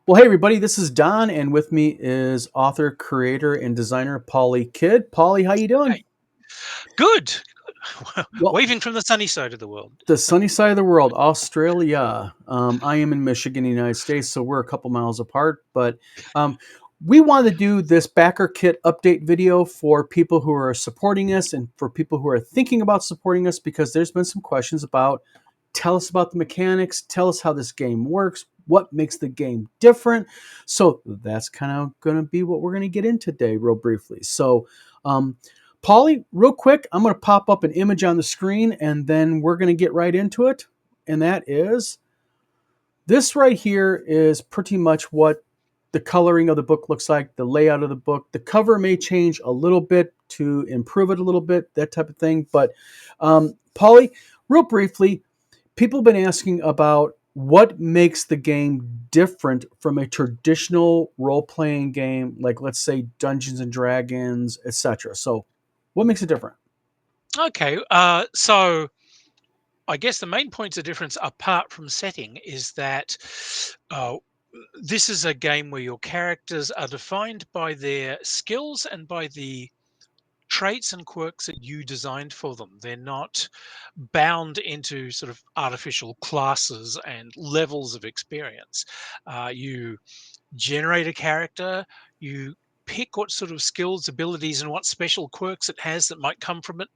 Well, hey everybody, this is Don, and with me is author, creator, and designer Pauli Kidd. Pauli, how you doing? Hey, good. Well, Waving from the sunny side of the world. the sunny side of the world, Australia. I am in Michigan, United States, so we're a couple miles apart. But um, we wanted to do this BackerKit update video for people who are supporting us and for people who are thinking about supporting us because there's been some questions about tell us about the mechanics, tell us how this game works, what makes the game different. So that's kind of going to be what we're going to get in today, real briefly. So, um, Paulie, real quick, I'm going to pop up an image on the screen and then we're going to get right into it. And that is this right here is pretty much what the coloring of the book looks like, the layout of the book. The cover may change a little bit to improve it a little bit, that type of thing. But, Paulie, real briefly, people have been asking about what makes the game different from a traditional role-playing game, like let's say Dungeons and Dragons, etc. So, what makes it different? Okay, so I guess the main points of difference, apart from setting, is that uh, this is a game where your characters are defined by their skills and by the traits and quirks that you designed for them. They're not bound into sort of artificial classes and levels of experience. You generate a character, you pick what sort of skills, abilities, and what special quirks it has that might come from it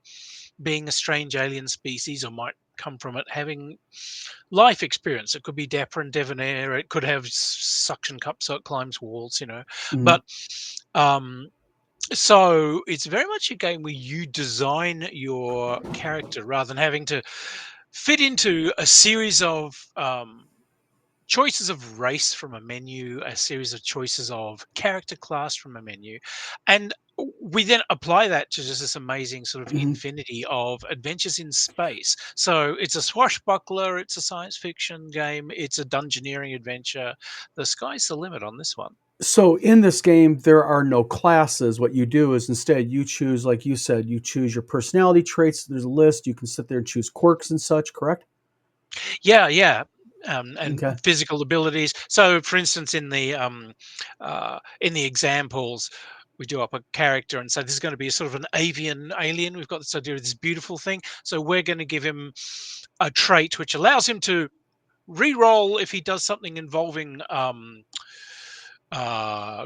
being a strange alien species, or might come from it having life experience. It could be dapper and debonair, it could have suction cup so it climbs walls. Mhm. But um, so it's very much a game where you design your character rather than having to fit into a series of choices of race from a menu, a series of choices of character class from a menu, and we then apply that to just this amazing sort of Mhm. infinity of adventures in space. So it's a swashbuckler, it's a science fiction game, it's a dungeoneering adventure. The sky's the limit on this one. So in this game, there are no classes. What you do is instead you choose, like you said, you choose your personality traits. There's a list. You can sit there and choose quirks and such. Correct? Yeah, yeah. And Okay. physical abilities. So, for instance, in the examples, we do up a character and say this is going to be a sort of an avian alien. We've got this idea of this beautiful thing. So we're going to give him a trait which allows him to re-roll if he does something involving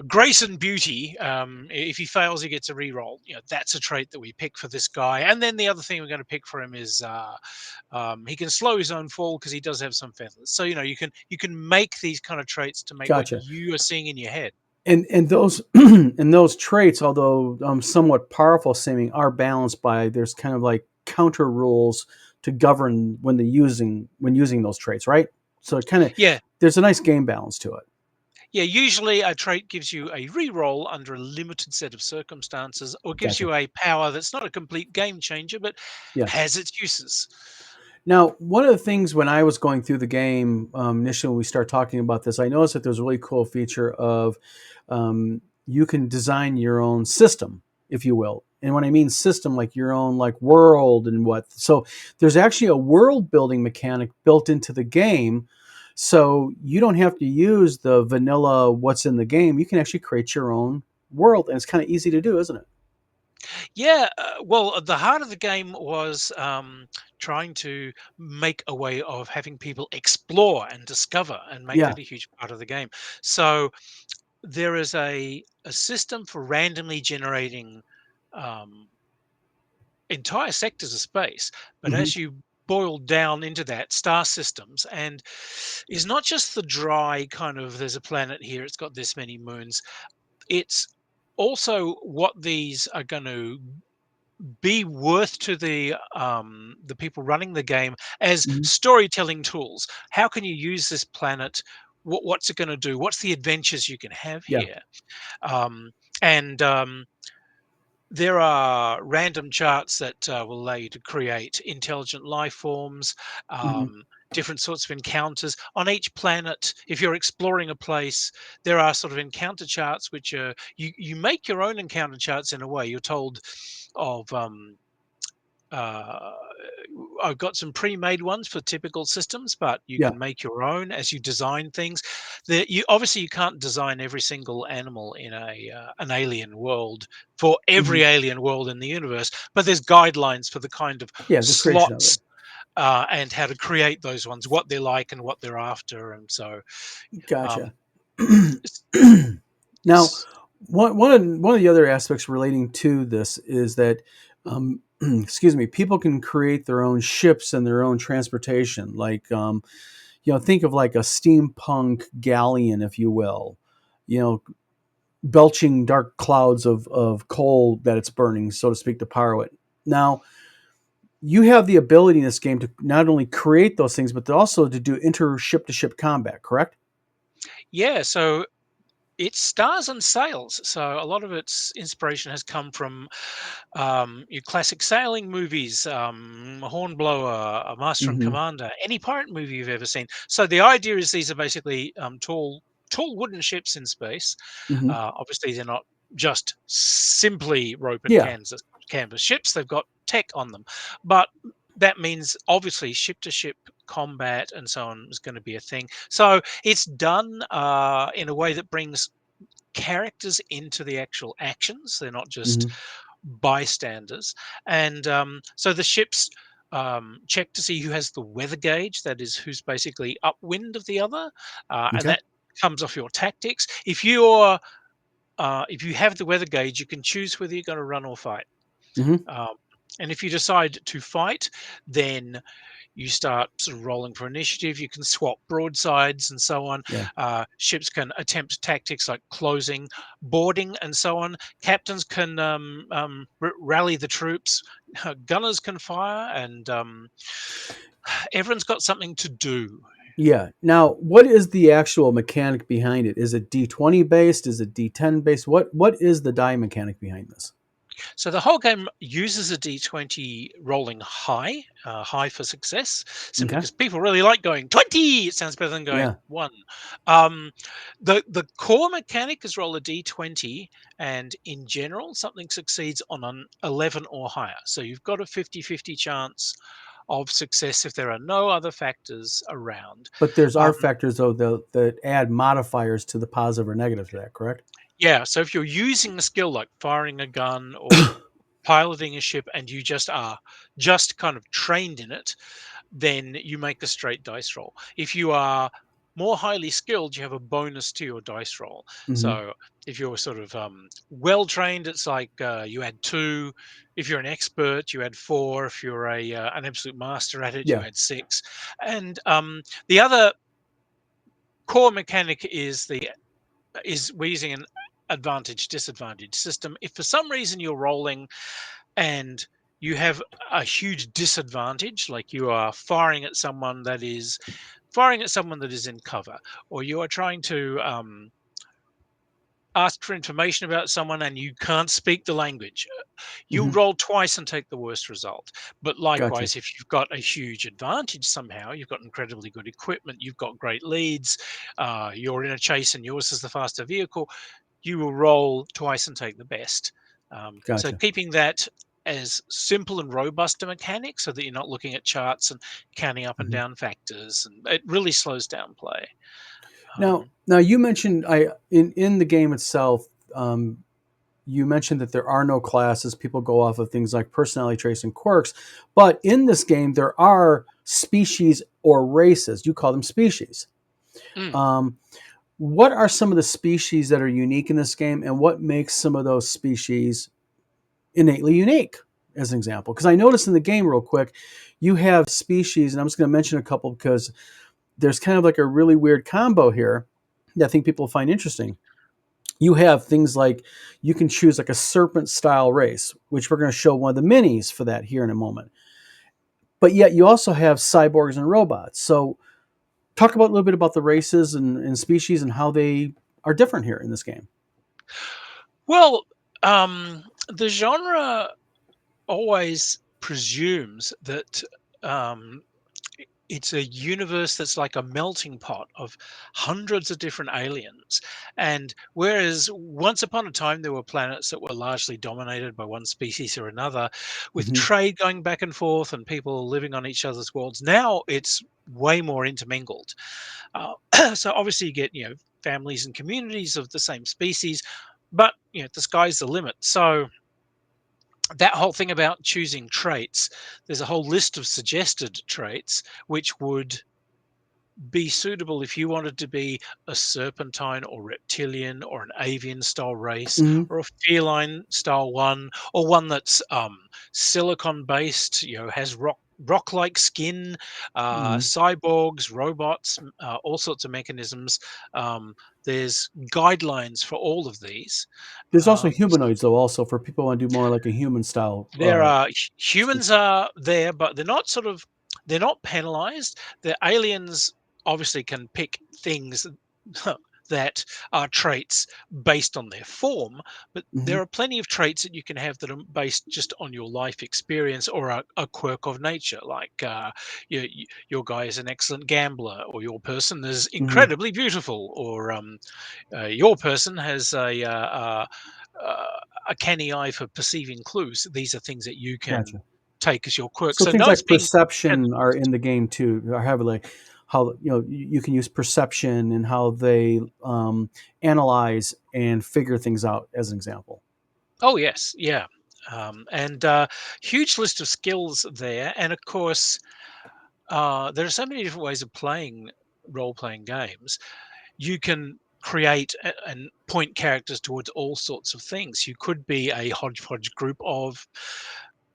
grace and beauty. If he fails, he gets a re-roll. That's a trait that we pick for this guy. And then the other thing we're going to pick for him is he can slow his own fall because he does have some feathers. So you can make these kind of traits to make what Gotcha. you are seeing in your head. And those and those traits, although somewhat powerful seeming, are balanced by there's kind of like counter rules to govern when using those traits, right? So it kind of Yeah, there's a nice game balance to it. yeah. Usually, a trait gives you a re-roll under a limited set of circumstances, or gives Gotcha. you a power that's not a complete game changer, but Yeah. has its uses. Now, one of the things when I was going through the game initially, when we started talking about this, I noticed that there's a really cool feature of you can design your own system, if you will. And when I mean system, like your own like world and what. So there's actually a world building mechanic built into the game. So you don't have to use the vanilla what's in the game. You can actually create your own world, and it's kind of easy to do, isn't it? Yeah, well, the heart of the game was trying to make a way of having people explore and discover and make Yeah. that a huge part of the game. So there is a system for randomly generating um, entire sectors of space. But Hmm. as you boil down into that, star systems, and is not just the dry kind of there's a planet here, it's got this many moons. It's also what these are going to be worth to the people running the game as Hmm. storytelling tools. How can you use this planet? What's it going to do? What's the adventures you can have Yeah. here? And There are random charts that will allow you to create intelligent life forms, Hmm. different sorts of encounters on each planet. If you're exploring a place, there are sort of encounter charts which are you make your own encounter charts in a way. You're told of uh, I've got some pre-made ones for typical systems, but you Yeah. can make your own as you design things. You obviously you can't design every single animal in a an alien world for every Mhm. alien world in the universe, but there's guidelines for the kind of Yeah, the creation of it. slots and how to create those ones, what they're like and what they're after, and so um, Gotcha. it's, Now, it's one of the other aspects relating to this is that, excuse me, people can create their own ships and their own transportation. Like, think of like a steampunk galleon, if you will. You know, belching dark clouds of coal that it's burning, so to speak, to power it. Now, you have the ability in this game to not only create those things, but also to do inter ship to ship combat. Correct? yeah. So it stars and sails, so a lot of its inspiration has come from your classic sailing movies, Hornblower, a Master and Mm-hmm. Commander, any pirate movie you've ever seen. So the idea is these are basically tall wooden ships in space. Mm-hmm. Obviously, they're not just simply rope and Yeah. canvas ships. They've got tech on them, but that means obviously ship to ship combat and so on is going to be a thing. So it's done in a way that brings characters into the actual actions. They're not just Mm-hmm. bystanders. And so the ships check to see who has the weather gauge, that is, who's basically upwind of the other, and Okay. that comes off your tactics. If you have the weather gauge, you can choose whether you're going to run or fight. Mm-hmm. Um, and if you decide to fight, then you start sort of rolling for initiative. You can swap broadsides and so on. Yeah. Ships can attempt tactics like closing, boarding, and so on. Captains can rally the troops. Gunners can fire, and everyone's got something to do. Yeah. Now, what is the actual mechanic behind it? Is it D20 based? Is it D10 based? What is the die mechanic behind this? So the whole game uses a d20 rolling high, high for success, simply Okay. because people really like going 20. It sounds better than going Yeah. 1. Um, the core mechanic is roll a d20, and in general, something succeeds on an 11 or higher. So you've got a 50-50 chance of success if there are no other factors around. But there's Um, R factors though that add modifiers to the positive or negative to that, correct? yeah, so if you're using a skill like firing a gun or piloting a ship and you just are just kind of trained in it, then you make a straight dice roll. If you are more highly skilled, you have a bonus to your dice roll. Mm-hmm. So if you're sort of well trained, it's like you add 2. If you're an expert, you add 4. If you're an absolute master at it, you Yeah. add 6. And the other core mechanic is we're using an advantage disadvantage system. If for some reason you're rolling and you have a huge disadvantage, like you are firing at someone that is in cover, or you are trying to ask for information about someone and you can't speak the language, you Mm-hmm. roll twice and take the worst result. But Gotcha. likewise, if you've got a huge advantage somehow, you've got incredibly good equipment, you've got great leads, you're in a chase and yours is the faster vehicle, you will roll twice and take the best. So Gotcha. keeping that as simple and robust a mechanic so that you're not looking at charts and counting up and Mm-hmm. down factors, and it really slows down play. Now, Um, now you mentioned in the game itself. You mentioned that there are no classes. People go off of things like personality traits and quirks. But in this game, there are species or races. You call them species. mm. Um, what are some of the species that are unique in this game, and what makes some of those species innately unique, as an example? Because I noticed in the game, real quick, you have species, and I'm just going to mention a couple because there's kind of like a really weird combo here that I think people find interesting. You have things like you can choose like a serpent style race, which we're going to show one of the minis for that here in a moment. But yet you also have cyborgs and robots. So talk about a little bit about the races and species and how they are different here in this game. Well, the genre always presumes that um, it's a universe that's like a melting pot of hundreds of different aliens. And whereas once upon a time there were planets that were largely dominated by one species or another, with Hmm. trade going back and forth and people living on each other's worlds, now it's way more intermingled. So obviously you get, families and communities of the same species, but the sky's the limit. So that whole thing about choosing traits, there's a whole list of suggested traits which would be suitable if you wanted to be a serpentine or reptilian or an avian style race Hmm. or a feline style one, or one that's silicon based, has rock like skin, Hmm. cyborgs, robots, all sorts of mechanisms. There's guidelines for all of these. There's also um, humanoids, though, also for people who want to do more like a human style. there are Species. humans are there, but they're not penalized. The aliens obviously can pick things that are traits based on their form, but Hmm. there are plenty of traits that you can have that are based just on your life experience or a quirk of nature. Like your guy is an excellent gambler, or your person is Hmm. incredibly beautiful, or your person has uh, a canny eye for perceiving clues. These are things that you can Gotcha. take as your quirk. So So things no, it's like being perception are penalized. in the game too, or heavily. How you can use perception and how they analyze and figure things out, as an example. Oh yes, yeah, and huge list of skills there. And of course, there are so many different ways of playing role-playing games. You can create and point characters towards all sorts of things. You could be a hodgepodge group of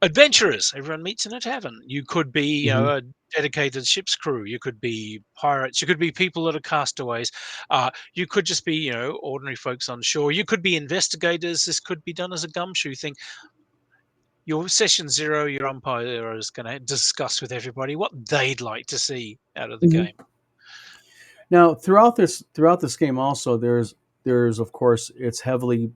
adventurers. Everyone meets in a tavern. You could be, Hmm. a dedicated ship's crew. You could be pirates. You could be people that are castaways. You could just be, ordinary folks on shore. You could be investigators. This could be done as a gumshoe thing. Your session zero, your umpire is going to discuss with everybody what they'd like to see out of the Hmm. game. Now, throughout this game, also there's of course it's heavily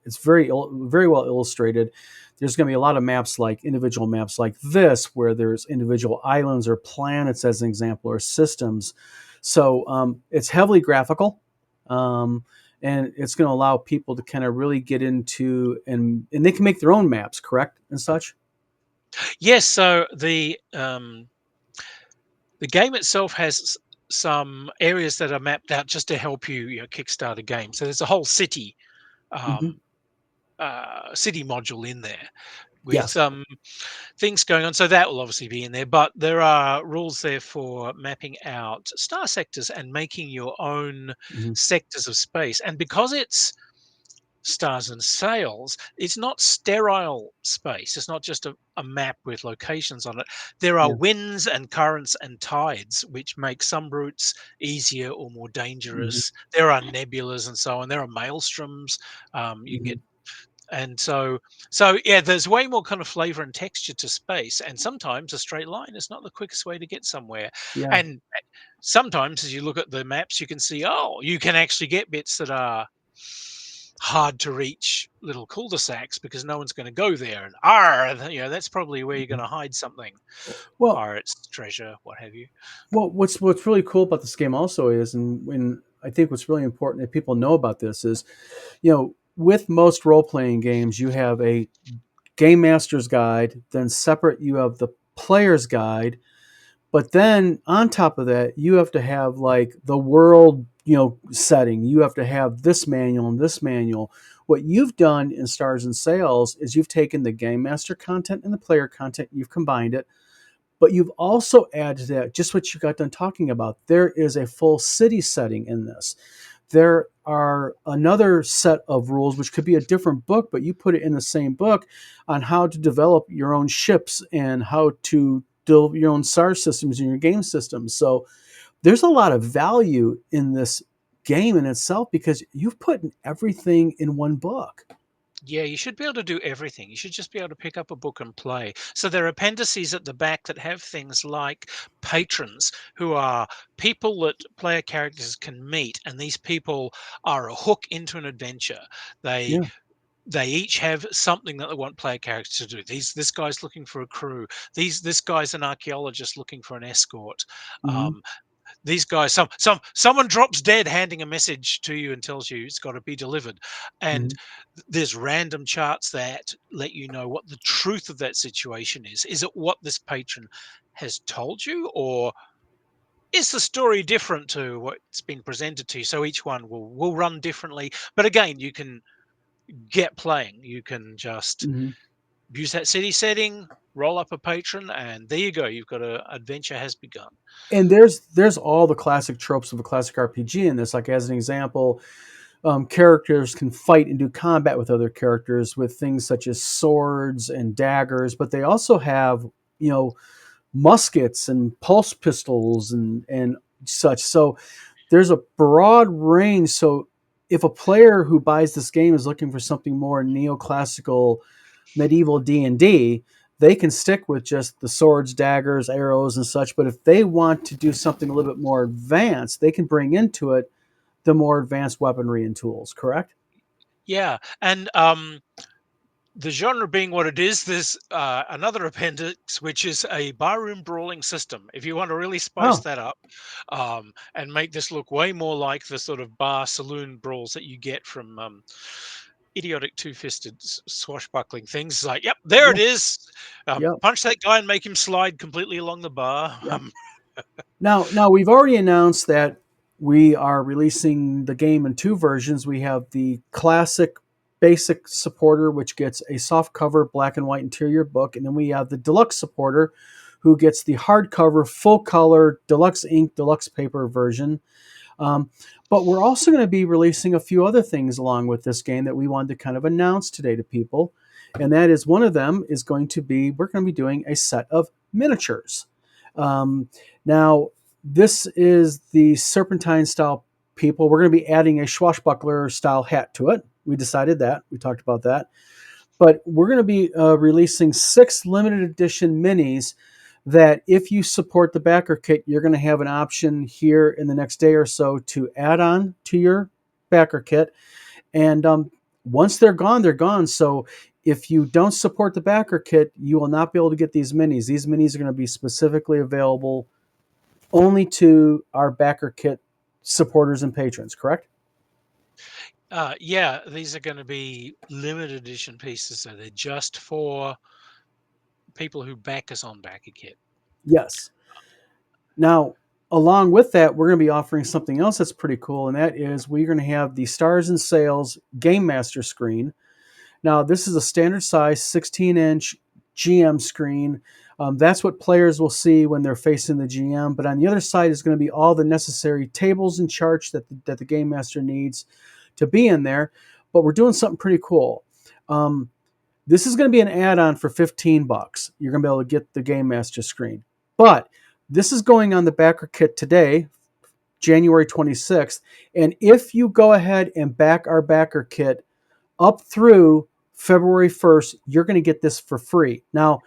it's very well illustrated. There's going to be a lot of maps, like individual maps like this, where there's individual islands or planets, as an example, or systems. So it's heavily graphical, um, and it's going to allow people to kind of really get into, and they can make their own maps, correct, and such. Yes, so the game itself has some areas that are mapped out just to help you, kickstart a game. So there's a whole Hmm. um, city module in there with Yes. things going on. So that will obviously be in there, but there are rules there for mapping out star sectors and making your own Hmm. sectors of space. And because it's stars and sails, it's not sterile space. It's not just a map with locations on it. There are Yeah. winds and currents and tides, which make some routes easier or more Hmm. dangerous. There are nebulas and so on. There are maelstroms. You can Hmm. get, and so yeah, there's way more kind of flavor and texture to space. And sometimes a straight line is not the quickest way to get somewhere. Yeah. And sometimes as you look at the maps, you can see, oh, you can actually get bits that are hard to reach little cul-de-sacs because no one's going to go there. And that's probably where you're going Mhm. to hide something, Well, pirates, treasure, what have you. what's really cool about this game also is, and I think what's really important that people know about this is, with most role playing games, you have a game master's guide, then separate you have the player's guide, but then on top of that, you have to have like the world, setting. You have to have this manual and this manual. What you've done in Stars and Sails is you've taken the game master content and the player content, you've combined it, but you've also added that, just what you got done talking about. There is a full city setting in this. There are another set of rules, which could be a different book, but you put it in the same book, on how to develop your own ships and how to build your own star systems and your game systems. So there's a lot of value in this game in itself because you've put everything in one book. Yeah, you should be able to do everything. You should just be able to pick up a book and play. So there are appendices at the back that have things like patrons, who are people that player characters can meet, and these people are a hook into an adventure. They Yeah. they each have something that they want player characters to do. This guy's looking for a crew. This guy's an archaeologist looking for an escort. Hmm. Um, these guys, someone drops dead, handing a message to you and tells you it's got to be delivered. And Hmm. there's random charts that let you know what the truth of that situation is. Is it what this patron has told you, or is the story different to what's been presented to you? So each one will run differently. But again, you can get playing. You can just Hmm. use that city setting, roll up a patron, and there you go. You've got a adventure has begun. And there's all the classic tropes of a classic RPG in this. Like as an example, characters can fight and do combat with other characters with things such as swords and daggers, but they also have, you know, muskets and pulse pistols and such. So there's a broad range. So if a player who buys this game is looking for something more neoclassical medieval D&D, they can stick with just the swords, daggers, arrows and such, but if they want to do something a little bit more advanced, they can bring into it the more advanced weaponry and tools, correct? Yeah, and the genre being what it is, there's another appendix which is a barroom brawling system. If you want to really spice Oh, that up and make this look way more like the sort of bar saloon brawls that you get from idiotic two-fisted swashbuckling things, like, yep, there yeah, it is. yeah, Punch that guy and make him slide completely along the bar. yeah. Now we've already announced that we are releasing the game in two versions. We have the classic basic supporter, which gets a soft cover black and white interior book, and then we have the deluxe supporter, who gets the hardcover, full color, deluxe ink, deluxe paper version. Um, but we're also going to be releasing a few other things along with this game that we wanted to kind of announce today to people. And that is one of them is going to be we're going to be doing a set of miniatures. Um, Now, this is the Serpentine style people. We're going to be adding a swashbuckler style hat to it. We decided that. We talked about that. But we're going to be releasing 6 limited edition minis that if you support the backer kit, you're going to have an option here in the next day or so to add on to your backer kit. And once they're gone, they're gone. So if you don't support the backer kit, you will not be able to get these minis. These minis are going to be specifically available only to our backer kit supporters and patrons, correct? Yeah, these are going to be limited edition pieces, so they're just for people who back us on BackerKit. Yes. Now, along with that, we're going to be offering something else that's pretty cool, and that is we're going to have the Stars and Sails Game Master screen. Now, this is a standard size 16-inch GM screen. That's what players will see when they're facing the GM. But on the other side is going to be all the necessary tables and charts that the Game Master needs to be in there. But we're doing something pretty cool. Um, this is going to be an add-on for $15. You're going to be able to get the Game Master screen. But this is going on the backer kit today, January 26th. And if you go ahead and back our backer kit up through February 1st, you're going to get this for free. Now,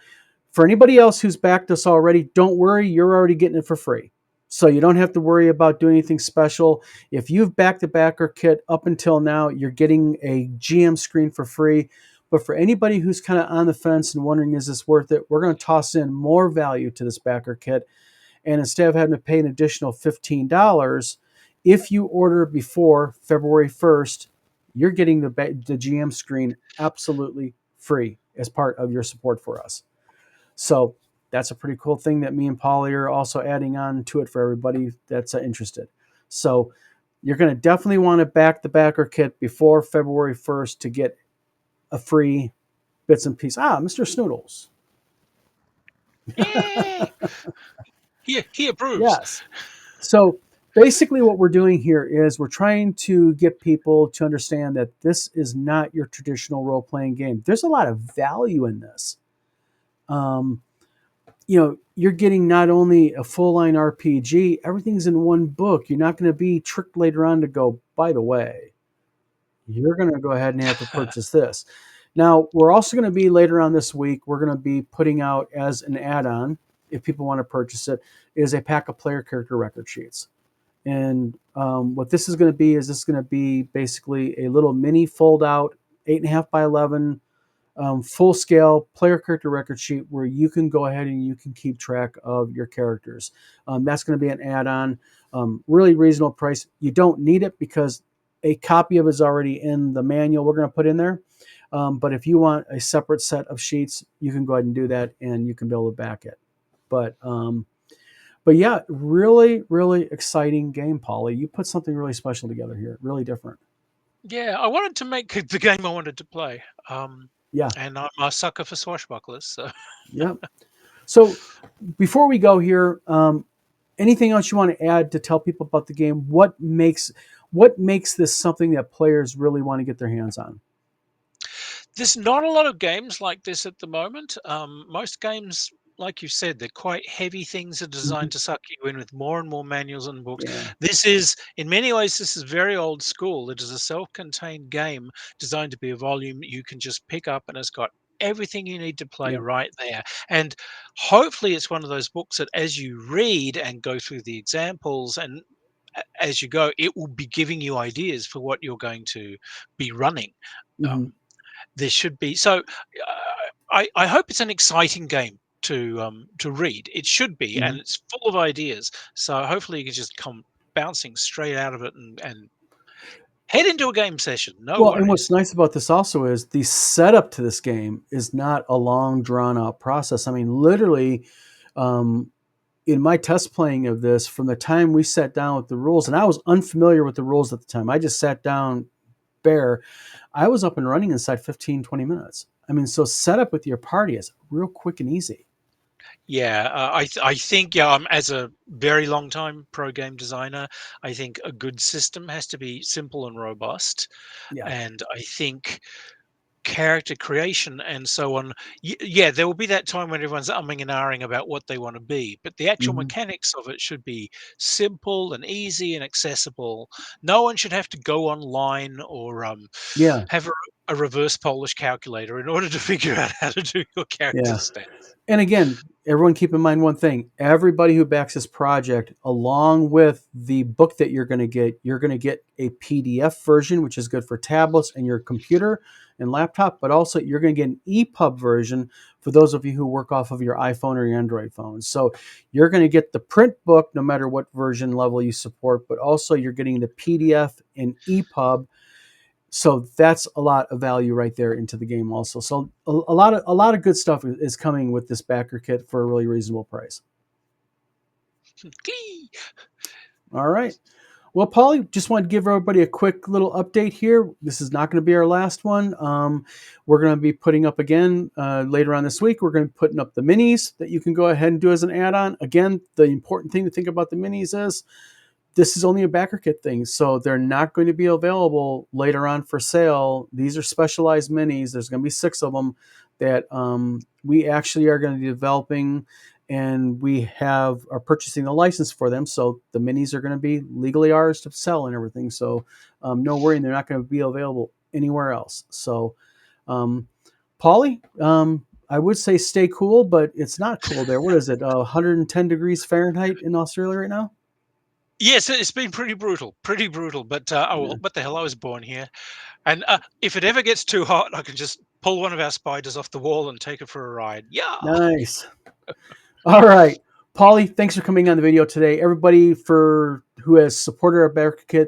for anybody else who's backed us already, don't worry, you're already getting it for free. So you don't have to worry about doing anything special. If you've backed the backer kit up until now, you're getting a GM screen for free. But for anybody who's kind of on the fence and wondering, is this worth it? We're going to toss in more value to this backer kit. And instead of having to pay an additional $15, if you order before February 1st, you're getting the GM screen absolutely free as part of your support for us. So that's a pretty cool thing that me and Pauli are also adding on to it for everybody that's interested. So you're going to definitely want to back the backer kit before February 1st to get a free bits and pieces. Ah, Mr. Snoodles. Yay! He approves. Yes. So basically, what we're doing here is we're trying to get people to understand that this is not your traditional role playing game. There's a lot of value in this. Um, you're getting not only a full line RPG, everything's in one book. You're not going to be tricked later on to go, by the way, you're going to go ahead and have to purchase this. Now, we're also going to be later on this week, we're going to be putting out as an add on, if people want to purchase it, is a pack of player character record sheets. And what this is going to be is this is going to be basically a little mini fold out 8.5 by 11, full scale player character record sheet where you can go ahead and you can keep track of your characters. That's going to be an add-on, really reasonable price. You don't need it because a copy of it is already in the manual we're going to put in there. But if you want a separate set of sheets, you can go ahead and do that, and you can be able to back it. But but yeah, really, really exciting game, Pauli. You put something really special together here, really different. Yeah, I wanted to make the game I wanted to play. Um, Yeah, and I'm a sucker for swashbucklers, so yeah. So before we go here, anything else you want to add to tell people about the game? What makes this something that players really want to get their hands on? there's not a lot of games like this at the moment. Most games, like you said, they're quite heavy things are Mhm. designed to suck you in with more and more manuals and books. Yeah, This is, in many ways, this is very old school. It is a self-contained game designed to be a volume you can just pick up, and it's got everything you need to play yeah, right there. And hopefully, it's one of those books that, as you read and go through the examples and as you go, it will be giving you ideas for what you're going to be running. hmm Um, there should be so. I hope it's an exciting game to read. It should be, hmm and it's full of ideas. So hopefully you can just come bouncing straight out of it and head into a game session. No Well, and what's worries. nice about this also is the setup to this game is not a long, drawn out process. I mean, literally, um, in my test playing of this, from the time we sat down with the rules, and I was unfamiliar with the rules at the time, I just sat down bare. I was up and running inside 15, 20 minutes. I mean, so setup with your party is real quick and easy. Yeah, I think yeah. As a very long time pro game designer, I think a good system has to be simple and robust, Yeah. and I think character creation and so on. Yeah, there will be that time when everyone's umming and ahhing about what they want to be, but the actual hmm mechanics of it should be simple and easy and accessible. No one should have to go online or Yeah. have a reverse Polish calculator in order to figure out how to do your Yeah. character's stats. And again, everyone keep in mind one thing. Everybody who backs this project, along with the book that you're going to get a PDF version, which is good for tablets and your computer and laptop, but also you're going to get an EPUB version for those of you who work off of your iPhone or your Android phone. So you're going to get the print book no matter what version level you support, but also you're getting the PDF and EPUB, so that's a lot of value right there into the game also. So a lot of good stuff is coming with this backer kit for a really reasonable price. All right. Well, Paulie, just wanted to give everybody a quick little update here. This is not going to be our last one. We're going to be putting up again later on this week. We're going to be putting up the minis that you can go ahead and do as an add-on. Again, the important thing to think about the minis is this is only a backer kit thing, so they're not going to be available later on for sale. These are specialized minis. There's going to be 6 of them that we actually are going to be developing, and we are purchasing the license for them. So the minis are going to be legally ours to sell and everything. So no worrying, they're not going to be available anywhere else. So, um, Paulie, I would say stay cool, but it's not cool there. What is it? 110 degrees Fahrenheit in Australia right now? Yes, it's been pretty brutal. But oh Yeah. well, what the hell? I was born here, and if it ever gets too hot, I can just pull one of our spiders off the wall and take it for a ride. Yeah. Nice. All right. Paulie, thanks for coming on the video today. Everybody for who has supported our BackerKit,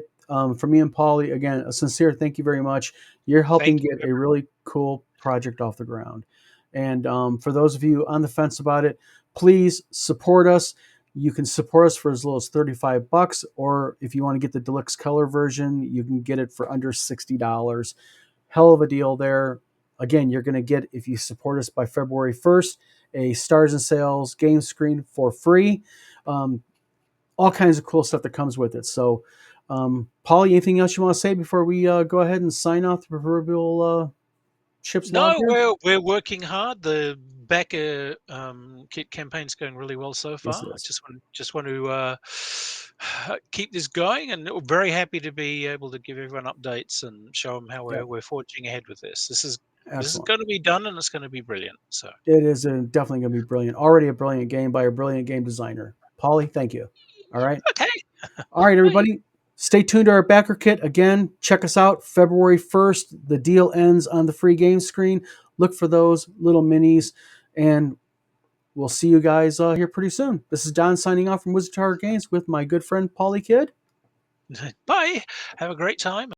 for me and Paulie, again, a sincere thank you very much. You're helping Thank get you. a really cool project off the ground. And for those of you on the fence about it, please support us. You can support us for as little as $35, or if you want to get the deluxe color version, you can get it for under $60. Hell of a deal there. Again, you're going to get, if you support us by February 1st, a Stars and Sales game screen for free. Um, all kinds of cool stuff that comes with it. So, Paulie, anything else you want to say before we go ahead and sign off the proverbial ship's log No, here? we're working hard. The Backer kit campaign's going really well so Yes, far. it I is. just want to keep this going, and we're very happy to be able to give everyone updates and show them how Yep. we're forging ahead with this. This is Excellent. going to be done, and it's going to be brilliant. So, It is definitely going to be brilliant. Already a brilliant game by a brilliant game designer. Paulie, thank you. All right. okay, All right, bye. everybody. Stay tuned to our backer kit. Again, check us out February 1st. The deal ends on the free game screen. Look for those little minis, and we'll see you guys here pretty soon. This is Don signing off from Wizard Tower Games with my good friend Pauli Kid. Bye. Have a great time.